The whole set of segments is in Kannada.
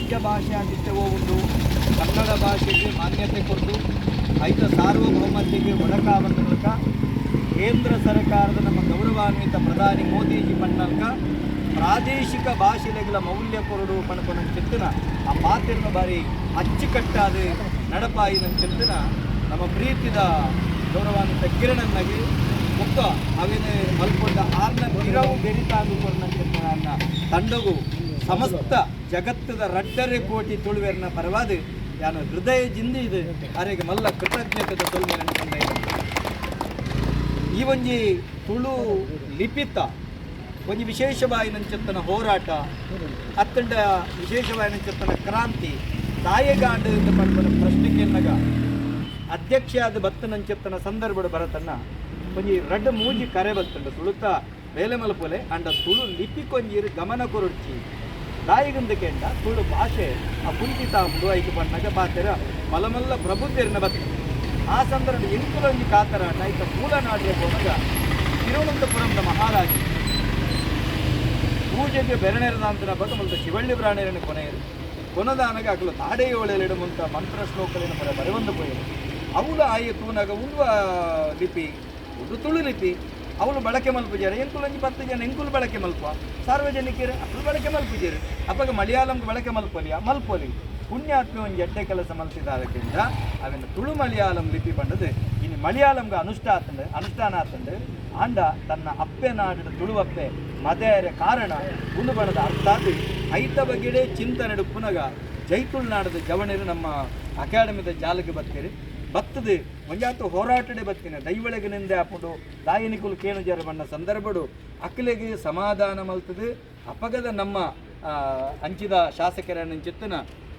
ರಾಜ್ಯ ಭಾಷೆ ಆಗಿತ್ತೆ ಹೋಗುಂಡು ಕನ್ನಡ ಭಾಷೆಗೆ ಮಾನ್ಯತೆ ಕೊಟ್ಟು ಐತ ಸಾರ್ವಭೌಮತೆಗೆ ಒಡಕಾದ ಮೂಲಕ ಕೇಂದ್ರ ಸರ್ಕಾರದ ನಮ್ಮ ಗೌರವಾನ್ವಿತ ಪ್ರಧಾನಿ ಮೋದಿಜಿ ಪಣ್ಣಲ್ಕ ಪ್ರಾದೇಶಿಕ ಭಾಷೆಗಳ ಮೌಲ್ಯ ಕೊರಡು ಪಣಪನ ಚಿಂತನ ಆ ಪಾತ್ರೆನ ಬಾರಿ ಅಚ್ಚುಕಟ್ಟಾದ ನಡಪಾಯಿನ ಚಿಂತನ ನಮ್ಮ ಪ್ರೀತಿದ ಗೌರವಾನ್ವಿತ ಕಿರಣನ್ನಾಗಿ ಮುಕ್ತ ಅವೇನು ಮಲ್ಕೊಂಡ ಆರ್ನ ಗಿರವು ಬೆರಿತಾಂದು ಕೊರನ ಚಿಂತನ ತಂಡಗೂ ಸಮಸ್ತ ಜಗತ್ತದ ರಡ್ಡರೆ ಕೋಟಿ ತುಳುವೆರ್ನ ಪರವಾದ ಯಾನು ಹೃದಯದಿಂದ ಇದು ಅವರಿಗೆ ಮಲ್ಲ ಕೃತಜ್ಞತೆ ತೊಲ್ಮೇಲೆ ಕಂಡ ಈ ಒಂಜಿ ತುಳು ಲಿಪಿತ ಒಂಜಿ ವಿಶೇಷವಾಯಿನಂಚತ್ತನ ಹೋರಾಟ ಅತ್ತಂಡ ವಿಶೇಷವಾಯಿನಂಚತ್ತನ ಕ್ರಾಂತಿ ತಾಯಗಾಂಡು ಅಂತ ಪಡ್ಬನ ಪ್ರಶ್ನೆಗೆನ್ನಗ ಅಧ್ಯಕ್ಷೆಯಾದ ಭತ್ತನಂಚತ್ತನ ಸಂದರ್ಭದ ಬರತನ್ನ ಒಂಜಿ ರಡ್ಡ ಮೂಜಿ ಕರೆ ಬತ್ತಂಡ ತುಳುತ ಬೇಲೆ ಮಲ್ಪೊಲೆ ಅಂಡ ತುಳು ಲಿಪಿ ಕೊಂಜೀರು ಗಮನ ಕೊರಡ್ಚಿ ದಾಯಿಗಂದಕೆಂಡ ತುಳು ಭಾಷೆ ಆ ಕುಂಠಿತ ಮುಡುವಾಯ್ತು ಪಣ್ಣಗ ಬಾತೆರ ಮಲಮಲ್ಲ ಪ್ರಬುದ್ಧರಿನ ಬತ್ತ ಆ ಸಂದರ್ಭ ಎಂಕುಲೊಂಜಿ ಕಾತರಾಟ ಈತ ಮೂಲನಾಡಿಯ ಹೋದಾಗ ತಿರುವನಂತಪುರಂದ ಮಹಾರಾಜ ಪೂಜೆಗೆ ಬೆರಣೆರದಾಂತರ ಬಗ್ಗೆ ಮತ್ತು ಶಿವಳ್ಳಿ ಪ್ರಾಣಿಯರನ್ನು ಕೊನೆಯರು ಕೊನದಾನಗ ಅಗಲು ತಾಡೆಯೋಳೆಲಿಡುವಂಥ ಮಂತ್ರ ಶ್ಲೋಕಲಿನ ಪರ ಬರೆಯೊಂದು ಪೋಯರು ಅವಳು ಆಯ ತೂನಾಗ ಉಳ್ವ ಲಿಪಿ ಒಂದು ತುಳು ಲಿಪಿ ಅವಳು ಬಳಕೆ ಮಲ್ಪಿದ್ದಾರೆ ಎಂಕುಲೊಂಜಿ 10 ಜನ ಎಂಕುಲು ಬಳಕೆ ಮಲ್ಪ ಸಾರ್ವಜನಿಕರು ಅಪ್ಪಳು ಬಳಕೆ ಮಲ್ಪಿದ್ದೀರಿ ಅಪ್ಪಾಗ ಮಲಯಾಳಂಗೆ ಬಳಕೆ ಮಲ್ಪೊಲಿ ಪುಣ್ಯಾತ್ಮೆ ಒಂದು ಎಡ್ಡೆ ಕೆಲಸ ಮಲ್ಸಿದಾರಕ್ಕಿಂತ ಅವೆಲ್ಲ ತುಳು ಮಲಯಾಳಂ ಲಿಪಿ ಬಂದದು ಇನ್ನು ಮಲಯಾಳಂಗೆ ಅನುಷ್ಠಾನ ಆತಂಡು ಆಂಡ ತನ್ನ ಅಪ್ಪೆ ನಾಡಿದ ತುಳುವಪ್ಪೆ ಮದೆಯರ ಕಾರಣ ಉಂಡು ಬಣದ ಅರ್ಥಾತ್ ಐತ ಬಗೆಡೆ ಚಿಂತನೆ ಪುನಗ ಜೈತುಳ್ನಾಡದ ಜವಣರು ನಮ್ಮ ಅಕಾಡೆಮಿದ ಜಾಲಕ್ಕೆ ಬರ್ತೀರಿ ಬತ್ತದು ಒಂಜಾತು ಹೋರಾಟಡೆ ಬತ್ತಿನ ದೈವಳಗಿನಿಂದ ಹಾಕೊಂಡು ದಾಯನಿಕುಲು ಕೇನುಜಾರ ಬಣ್ಣ ಸಂದರ್ಭಡು ಅಕ್ಕಲಿಗೆ ಸಮಾಧಾನ ಮಲ್ತದು ಅಪಗದ ನಮ್ಮ ಅಂಚಿದ ಶಾಸಕರನ್ನ ಚಿತ್ತನ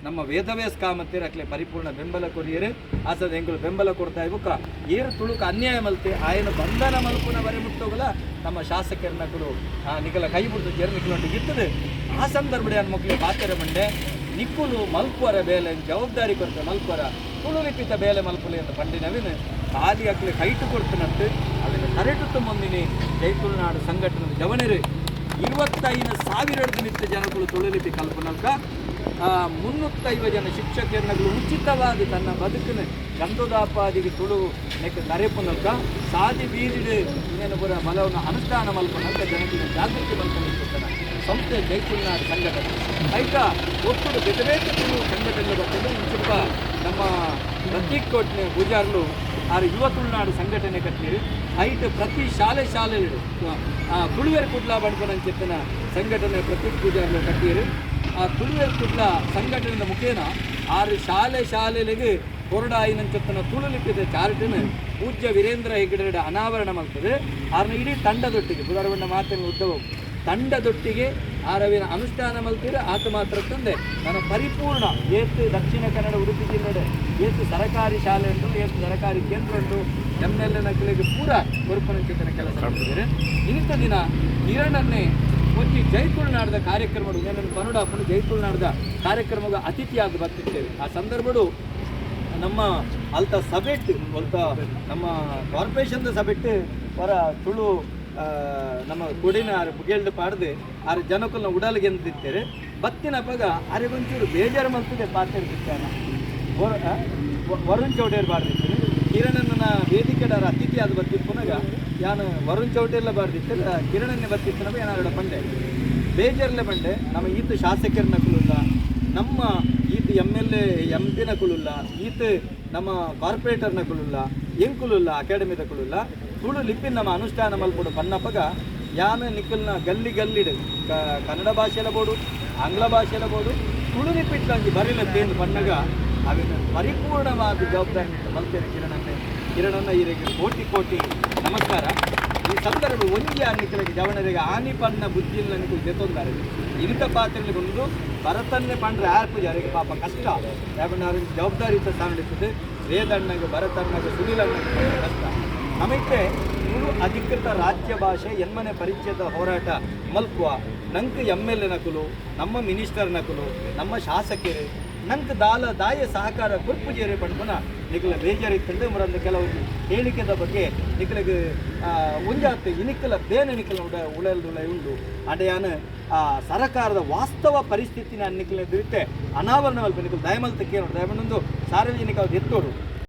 ನಮ್ಮ ವೇದವ್ಯಾಸ ಕಾಮತ್ತಿರ ಅಕ್ಲೆ ಪರಿಪೂರ್ಣ ಬೆಂಬಲ ಕೊರಿಯರು ಆಸದ ಹೆಂಗಳು ಬೆಂಬಲ ಕೊಡ್ತಾ ಇವುಕ ಏರು ತುಳುಕ ಅನ್ಯಾಯ ಮಲ್ತೆ ಆಯನ ಬಂಧನ ಮಲ್ಪುನ ಬರೆ ಮುಟ್ಟೋಗಲ ನಮ್ಮ ಶಾಸಕರನ್ನಗಳು ನಿಕಲ ಕೈ ಬಿಡ್ತು ಜೇರು ನಿಕಲೊಂದು ಇರ್ತದೆ ಆ ಸಂದರ್ಭಡೆ ನನ್ನ ಮಕ್ಕಳಿಗೆ ಬಾತೆರ ಬಂಡೆ ನಿಕ್ಕುಲು ಮಲ್ಪುವರ ಬೇಲೆ ಜವಾಬ್ದಾರಿ ಕೊಡ್ತಾರೆ ಮಲ್ಪುವರ ತುಳು ಲಿಪಿತ ಬೇಲೆ ಮಲ್ಪುಲೆ ಅಂತ ಪಂಡಿನವಿನ ಖಾಲಿ ಅಕ್ಲೆ ಕೈಟು ಕೊಡ್ತಾನಂತೆ ಅದನ್ನು ಕರೆಟು ಮುಂದಿನಿ ಜೈತುಳುನಾಡು ಸಂಘಟನೆದ ಜವನರು 25,000 ನಿತ್ಯ ಜನಗಳು ತುಳು ಲಿಪಿ ಕಲ್ಪನಲ್ಕ 350 ಜನ ಶಿಕ್ಷಕರನ್ನಗಳು ಉಚಿತವಾಗಿ ತನ್ನ ಬದುಕಿನ ಗಂಧೋದಾಪಾದಿಗೆ ತುಳು ನೆಕ್ಕ ಕರೆಪನಲ್ಕ ಸಾದಿ ಬೀರಿಡು ಇನ್ನೇನು ಪುರ ಮಲವನ್ನು ಅನುಷ್ಠಾನ ಮಲ್ಪನಲ್ಕ ಜನರಿಗೆ ಜಾಗೃತಿ ಮಲ್ಪನಿರ್ತಾನೆ ಸಂಸ್ಥೆ ಜೈತುಳುನಾಡು ಸಂಘಟನೆ ಐಕ ಒಟ್ಟು ಬೇರೆ ತುಳು ಸಂಘಟನೆ ಬರ್ತದೆ ಸ್ವಲ್ಪ ನಮ್ಮ ಪ್ರತೀಕ್ ಕೋಟ್ನೆ ಪೂಜಾರ್ಲು ಆ ಯುವ ತುಳುನಾಡು ಸಂಘಟನೆ ಕಟ್ಟಿರು ಐಟ್ ಪ್ರತಿ ಶಾಲೆಗಳು ತುಳುವೇರು ಕುಡ್ಲ ಬಡ್ಕೊಂಡಂಚಿತ್ತಿನ ಸಂಘಟನೆ ಪ್ರತೀಕ್ ಪೂಜಾರ್ಲು ಕಟ್ಟಿರು ಆ ತುಳುವೇರು ಕುಡ್ಲ ಸಂಘಟನೆಯ ಮುಖೇನ 6 ಶಾಲೆಗೆ ಕೊರಡಾಯಿನಂಚಿತ್ತಿನ ತುಳು ಲಿಪಿದ ಚಾರ್ಟನ್ನು ಪೂಜ್ಯ ವೀರೇಂದ್ರ ಹೆಗ್ಗಡೆ ಅನಾವರಣ ಮಾಡ್ತದೆ ಆರನ್ನ ಇಡೀ ತಂಡದೊಟ್ಟಿಗೆ ಪುದಾರವಣ್ಣ ಮಾತಿನ ಉದ್ದವ ತಂಡದೊಟ್ಟಿಗೆ ಆರವಿನ ಅನುಷ್ಠಾನ ಮಲ್ತೀರ ಆತ ಮಾತ್ರ ತಂದೆ ನನ್ನ ಪರಿಪೂರ್ಣ ಏತು ದಕ್ಷಿಣ ಕನ್ನಡ ಉಡುಪಿ ಜಿಲ್ಲೆಡೆ ಏತು ಸರಕಾರಿ ಶಾಲೆ ಉಂಟು ಏತು ಸರಕಾರಿ ಕೇಂದ್ರ ಉಂಟು MLA ನಕ್ಕಲಿಗೆ ಪೂರ ಕೊರಪನ ಚಿಂತನೆ ಕೆಲಸ ಮಾಡ್ತಿದ್ದಾರೆ ಇಂಥ ದಿನ ಕಿರಣನ್ನೇ ಒಂದು ಜೈತುಳುನಾಡದ ಕಾರ್ಯಕ್ರಮಗಳು ನನ್ನ ಕನ್ನಡ ಅಪ್ಪನ ಜೈತುಳುನಾಡದ ಕಾರ್ಯಕ್ರಮದ ಅತಿಥಿಯಾಗಿ ಬರ್ತಿದ್ದೇವೆ ಆ ಸಂದರ್ಭಡು ನಮ್ಮ ಅಲ್ತ ಸಭೆಟ್ಟು ಅಲ್ತ ನಮ್ಮ ಕಾರ್ಪೊರೇಷನ್ದ ಸಭೆಟ್ಟು ಹೊರ ತುಳು ನಮ್ಮ ಕೊಡಿನ ಬುಗೆಲ್ಡ್ ಪಾಡ್ದು 6 ಜನಕ್ಕನ್ನ ಉಡಲ್ಗೆ ಎಂದಿರ್ತಾರೆ ಬತ್ತಿನ ಪಗ ಅರೆಗೊಂಚೂರು ಬೇಜಾರು ಮಲ್ತದೆ ಪಾತಿರ್ತಿದ್ದಾನ ವರುಣ್ ಚೌಟೇರ್ ಬಾಡ್ದಿರ್ತೀನಿ ಕಿರಣನ ವೇದಿಕೆದಾರ ಅತಿಥಿ ಅದು ಬರ್ತಿಪ್ಪನಾಗ ಯಾನು ವರುಣ್ ಚೌಟೇರ್ಲ ಬಾಡ್ದಿರ್ತಾರೆ ಕಿರಣನ್ನೇ ಬರ್ತಿತ್ತನಗ ಏನಾರು ಬಂಡೆ ಬೇಜಾರ್ಲೆ ಬಂಡೆ ನಮ್ಮ ಈತ ಶಾಸಕರನ್ನ ಕುಳುಲ್ಲ ನಮ್ಮ ಈತ MLA MP ಕುಳುಲ್ಲ ಈತ ನಮ್ಮ ಕಾರ್ಪೊರೇಟರ್ನ ಕುಳುಲ್ಲ ಎಂಕುಳುಲ್ಲ ಅಕಾಡೆಮಿದ ಕುಳುಲ್ಲ ತುಳು ಲಿಪಿ ನಮ್ಮ ಅನುಷ್ಠಾನ ಮಲ್ಪಡು ಪನ್ನಪ್ಪಗ ಯಾನ ನಿಕ್ಕಲ್ನ ಗಲ್ಲಿಡು ಕನ್ನಡ ಭಾಷೆಲ ಬೋಡು ಆಂಗ್ಲ ಭಾಷೆಲ ಬೋಡು ತುಳು ಲಿಪಿಟ್ಲಾಗಿ ಬರೀಲತ್ತೇನು ಪನ್ನಗ ಅವಿನ ಪರಿಪೂರ್ಣವಾದ ಜವಾಬ್ದಾರಿ ಮಲ್ತೇನೆ ಕಿರಣನ್ನ ಇವರಿಗೆ ಕೋಟಿ ನಮಸ್ಕಾರ ಈ ಸಂದರ್ಭ ಒಂಜಿ ನಿಕ್ಕಲಿಗೆ ಜವನರಿಗೆ ಆನಿ ಪನ್ನ ಬುದ್ಧಿಲ್ಲ ನಿಕ್ಕಲು ಜೊತೊಂದಾರೆ ಇಂಥ ಪಾತ್ರೆಯಲ್ಲಿ ಬಂದು ಭರತನ್ನೇ ಪಂಡ್ರೆ ಯಾರು ಪೂಜಾರಿಗೆ ಪಾಪ ಕಷ್ಟ ಯಾಕಂದ್ರೆ ಅವ್ರಿಗೆ ಜವಾಬ್ದಾರಿ ಸ್ಥಾನ ವೇದಣ್ಣಗೆ ಭರತಣ್ಣಗೆ ಸುನೀಲಣ್ಣಗೆ ಕಷ್ಟ ನಮಗೆ ತುಳು ಅಧಿಕೃತ ರಾಜ್ಯ ಭಾಷೆ ಎನ್ಮನೆ ಪರಿಚಯದ ಹೋರಾಟ ಮಲ್ಪುವ ನಂಗೆ MLA ನಕಲು ನಮ್ಮ ಮಿನಿಸ್ಟರ್ ನಕಲು ನಮ್ಮ ಶಾಸಕರು ನಂಗೆ ದಾಯ ಸಹಕಾರ ಕೊರ್ಪುಜೇರಿ ಪಂಡ್ಪುನ ನಿಖಲ ಬೇಜಾರಿತ್ತಂಡು ಮರಂದು ಕೆಲವು ಹೇಳಿಕೆದ ಬಗ್ಗೆ ನಿಖಲಿಗೆ ಒಂಜಾತು ಇನಿಕಲ ಬೇನೆ ನಿಖಲ ಉಳಲ್ದುಳ ಉಂಡು ಅಡೆಯಾನ ಸರಕಾರದ ವಾಸ್ತವ ಪರಿಸ್ಥಿತಿನ ನಿಖಲ ಬಿರುತ್ತೆ ಅನಾವರಣ ಮಲ್ಪ ನಿಖಲು ದಯಮಲ್ತಕ್ಕೆ ದಯಮಂದೊಂದು ಸಾರ್ವಜನಿಕ ಎತ್ತೋಡು